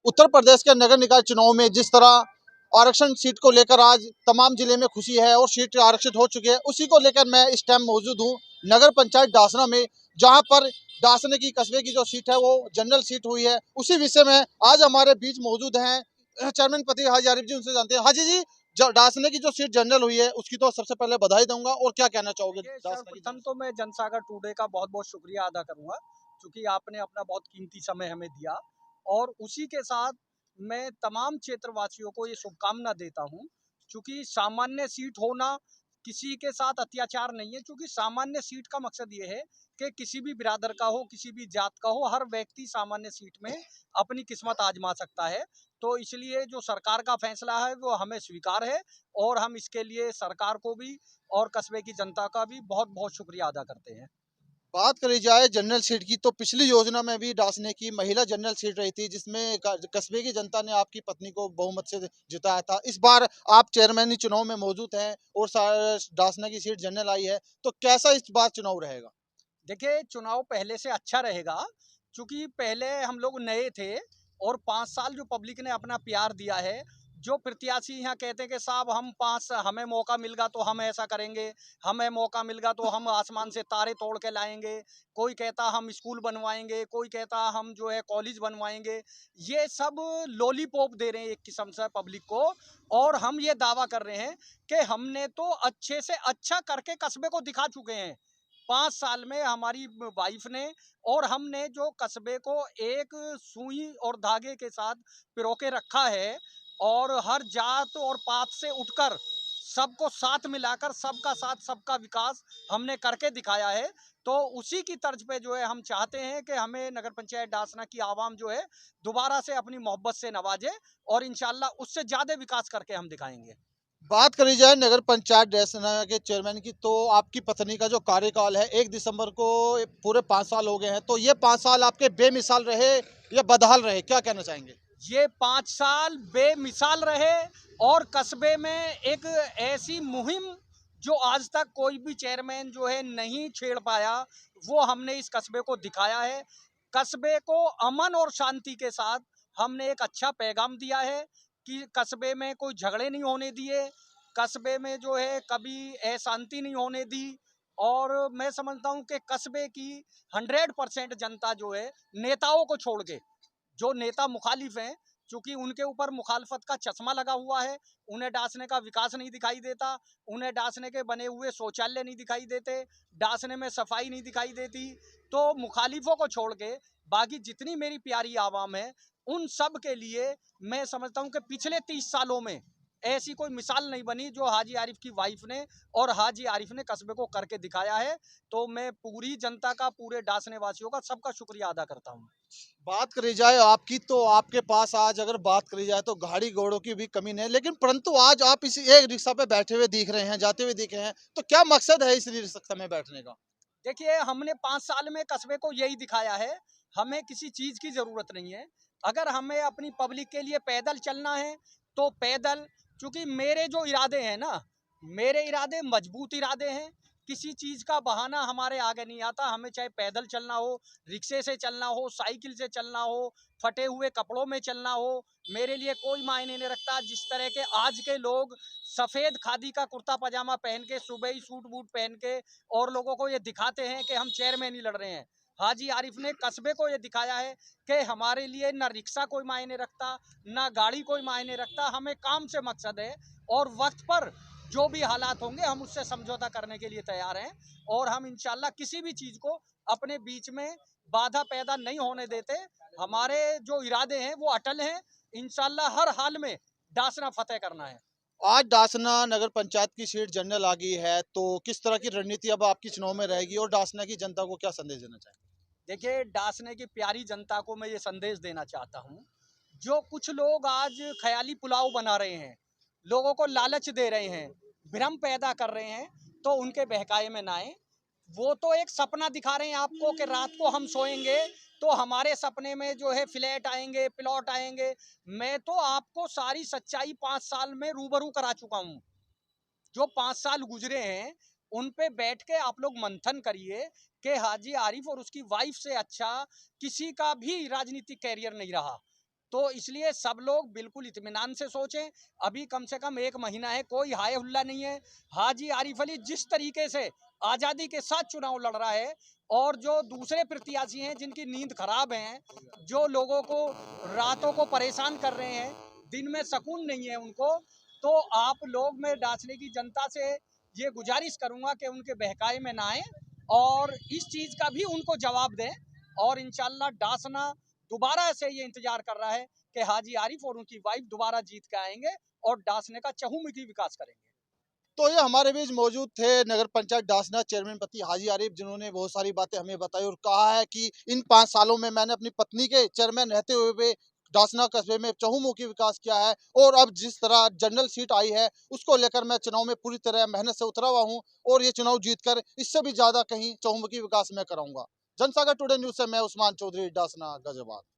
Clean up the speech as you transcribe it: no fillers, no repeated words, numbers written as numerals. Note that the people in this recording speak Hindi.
उत्तर प्रदेश के नगर निकाय चुनाव में जिस तरह आरक्षण सीट को लेकर आज तमाम जिले में खुशी है और सीट आरक्षित हो चुकी है, उसी को लेकर मैं इस टाइम मौजूद हूँ नगर पंचायत डासना में, जहां पर डासने की कस्बे की जो सीट है वो जनरल सीट हुई है। उसी विषय में आज हमारे बीच मौजूद हैं चेयरमैन पति हाजी आरिफ जी, उनसे जानते हैं। हाजी जी, डासने की जो सीट जनरल हुई है उसकी तो सबसे पहले बधाई दूंगा, और क्या कहना चाहोगे देखिए, डासना की सर्वप्रथम तो मैं जनसागर टुडे का बहुत बहुत शुक्रिया अदा करूंगा, क्योंकि आपने अपना बहुत कीमती समय हमें दिया। और उसी के साथ मैं तमाम क्षेत्रवासियों को ये शुभकामना देता हूं, क्योंकि सामान्य सीट होना किसी के साथ अत्याचार नहीं है। क्योंकि सामान्य सीट का मकसद ये है कि किसी भी बिरादर का हो, किसी भी जात का हो, हर व्यक्ति सामान्य सीट में अपनी किस्मत आजमा सकता है। तो इसलिए जो सरकार का फैसला है वो हमें स्वीकार है, और हम इसके लिए सरकार को भी और कस्बे की जनता का भी बहुत बहुत शुक्रिया अदा करते हैं। बात करी जाए जनरल सीट की, तो पिछली योजना में भी डासने की महिला जनरल सीट रही थी, जिसमें कस्बे की जनता ने आपकी पत्नी को बहुमत से जिताया था। इस बार आप चेयरमैनी चुनाव में मौजूद हैं और डासना की सीट जनरल आई है, तो कैसा इस बार चुनाव रहेगा? देखिए, चुनाव पहले से अच्छा रहेगा, क्योंकि पहले हम लोग नए थे और 5 साल जो पब्लिक ने अपना प्यार दिया है। जो प्रत्याशी यहाँ कहते हैं कि साहब हम हमें मौका मिलगा तो हम ऐसा करेंगे, हमें मौका मिलगा तो हम आसमान से तारे तोड़ के लाएंगे। कोई कहता हम स्कूल बनवाएंगे, कोई कहता हम जो है कॉलेज बनवाएंगे। ये सब लॉलीपॉप दे रहे हैं एक किस्म से पब्लिक को। और हम ये दावा कर रहे हैं कि हमने तो अच्छे से अच्छा करके कस्बे को दिखा चुके हैं 5 साल में। हमारी वाइफ ने और हमने जो कस्बे को एक सुई और धागे के साथ पिरो के रखा है, और हर जात और पात से उठकर सबको साथ मिलाकर सबका साथ सबका विकास हमने करके दिखाया है। तो उसी की तर्ज पे जो है हम चाहते हैं कि हमें नगर पंचायत डासना की आवाम जो है दोबारा से अपनी मोहब्बत से नवाजे, और इंशाल्लाह उससे ज्यादा विकास करके हम दिखाएंगे। बात करी जाए नगर पंचायत डासना के चेयरमैन की, तो आपकी पत्नी का जो कार्यकाल है 1 दिसंबर को पूरे 5 साल हो गए हैं, तो ये 5 साल आपके बेमिसाल रहे या बदहाल रहे, क्या कहना चाहेंगे? ये 5 साल बेमिसाल रहे, और कस्बे में एक ऐसी मुहिम जो आज तक कोई भी चेयरमैन जो है नहीं छेड़ पाया, वो हमने इस कस्बे को दिखाया है। कस्बे को अमन और शांति के साथ हमने एक अच्छा पैगाम दिया है कि कस्बे में कोई झगड़े नहीं होने दिए, कस्बे में जो है कभी अशांति नहीं होने दी। और मैं समझता हूँ कि कस्बे की 100% जनता जो है नेताओं को छोड़ के, जो नेता मुखालिफ हैं, चूंकि उनके ऊपर मुखालफत का चश्मा लगा हुआ है, उन्हें डासने का विकास नहीं दिखाई देता, उन्हें डासने के बने हुए शौचालय नहीं दिखाई देते, डासने में सफाई नहीं दिखाई देती। तो मुखालिफों को छोड़ के बाकी जितनी मेरी प्यारी आवाम है, उन सब के लिए मैं समझता हूं कि पिछले 30 सालों में ऐसी कोई मिसाल नहीं बनी जो हाजी आरिफ की वाइफ ने और हाजी आरिफ ने कस्बे को करके दिखाया है। तो मैं पूरी जनता का, पूरे डासने वासियों का, सबका शुक्रिया अदा करता हूँ। बात करी जाए आपकी, तो आपके पास आज अगर बात करी जाए तो गाड़ी घोड़ों की भी कमी नहीं है, लेकिन परंतु आज आप इसी एक रिक्शा पे बैठे हुए दिख रहे हैं, जाते हुए दिख रहे हैं, तो क्या मकसद है इस रिक्शा में बैठने का? देखिए, हमने 5 साल में कस्बे को यही दिखाया है, हमें किसी चीज की जरूरत नहीं है। अगर हमें अपनी पब्लिक के लिए पैदल चलना है तो पैदल। क्योंकि मेरे जो इरादे हैं ना, मेरे इरादे मजबूत इरादे हैं। किसी चीज का बहाना हमारे आगे नहीं आता। हमें चाहे पैदल चलना हो, रिक्शे से चलना हो, साइकिल से चलना हो, फटे हुए कपड़ों में चलना हो, मेरे लिए कोई मायने नहीं रखता। जिस तरह के आज के लोग सफेद खादी का कुर्ता पजामा पहन के, सुबह ही सूट बूट पहन के, और लोगों को ये दिखाते हैं कि हम चेयरमैन ही लड़ रहे हैं। हाजी आरिफ ने कस्बे को ये दिखाया है कि हमारे लिए ना रिक्शा कोई मायने रखता, ना गाड़ी कोई मायने रखता। हमें काम से मकसद है, और वक्त पर जो भी हालात होंगे हम उससे समझौता करने के लिए तैयार हैं। और हम इंशाल्लाह किसी भी चीज को अपने बीच में बाधा पैदा नहीं होने देते। हमारे जो इरादे हैं वो अटल हैं। इंशाल्लाह हर हाल में डासना फतेह करना है। आज डासना नगर पंचायत की सीट जनरल आ गई है, तो किस तरह की रणनीति अब आपकी चुनाव में रहेगी और डासना की जनता को क्या संदेश देना चाहेंगे? देखिए, डासने की प्यारी जनता को मैं ये संदेश देना चाहता हूँ, जो कुछ लोग आज ख्याली पुलाव बना रहे हैं, लोगों को लालच दे रहे हैं, भ्रम पैदा कर रहे हैं, तो उनके बहकाए में ना आए। वो तो एक सपना दिखा रहे हैं आपको कि रात को हम सोएंगे तो हमारे सपने में जो है फ्लैट आएंगे, प्लॉट आएंगे। मैं तो आपको सारी सच्चाई 5 साल में रूबरू करा चुका हूँ। जो 5 साल गुजरे हैं उन पे बैठ के आप लोग मंथन करिए कि हाजी आरिफ और उसकी वाइफ से अच्छा किसी का भी राजनीतिक कैरियर नहीं रहा। तो इसलिए सब लोग बिल्कुल इत्मीनान से सोचें। अभी कम से कम 1 महीना है, कोई हाय हुल्ला नहीं है। हाजी आरिफ अली जिस तरीके से आज़ादी के साथ चुनाव लड़ रहा है, और जो दूसरे प्रत्याशी हैं जिनकी नींद खराब है, जो लोगों को रातों को परेशान कर रहे हैं, दिन में सुकून नहीं है उनको, तो आप लोग, मैं डासने की जनता से ये गुजारिश करूंगा कि उनके बहकावे में ना आए और इस चीज का भी उनको जवाब दें। और इंशाल्लाह डासना दोबारा से ये इंतजार कर रहा है कि हाजी आरिफ और उनकी वाइफ दोबारा जीत के आएंगे और डासने का चहुमुखी विकास करेंगे। तो ये हमारे बीच मौजूद थे नगर पंचायत डासना चेयरमैन पति हाजी आरिफ, जिन्होंने बहुत सारी बातें हमें बताई और कहा है कि इन 5 सालों में मैंने अपनी पत्नी के चेयरमैन रहते हुए भी डासना कस्बे में चहुमुखी विकास किया है, और अब जिस तरह जनरल सीट आई है उसको लेकर मैं चुनाव में पूरी तरह मेहनत से उतरा हुआ हूं, और ये चुनाव जीतकर इससे भी ज्यादा कहीं चहुमुखी विकास मैं कराऊंगा। जनसागर टुडे न्यूज से मैं उस्मान चौधरी, डासना, गाजियाबाद।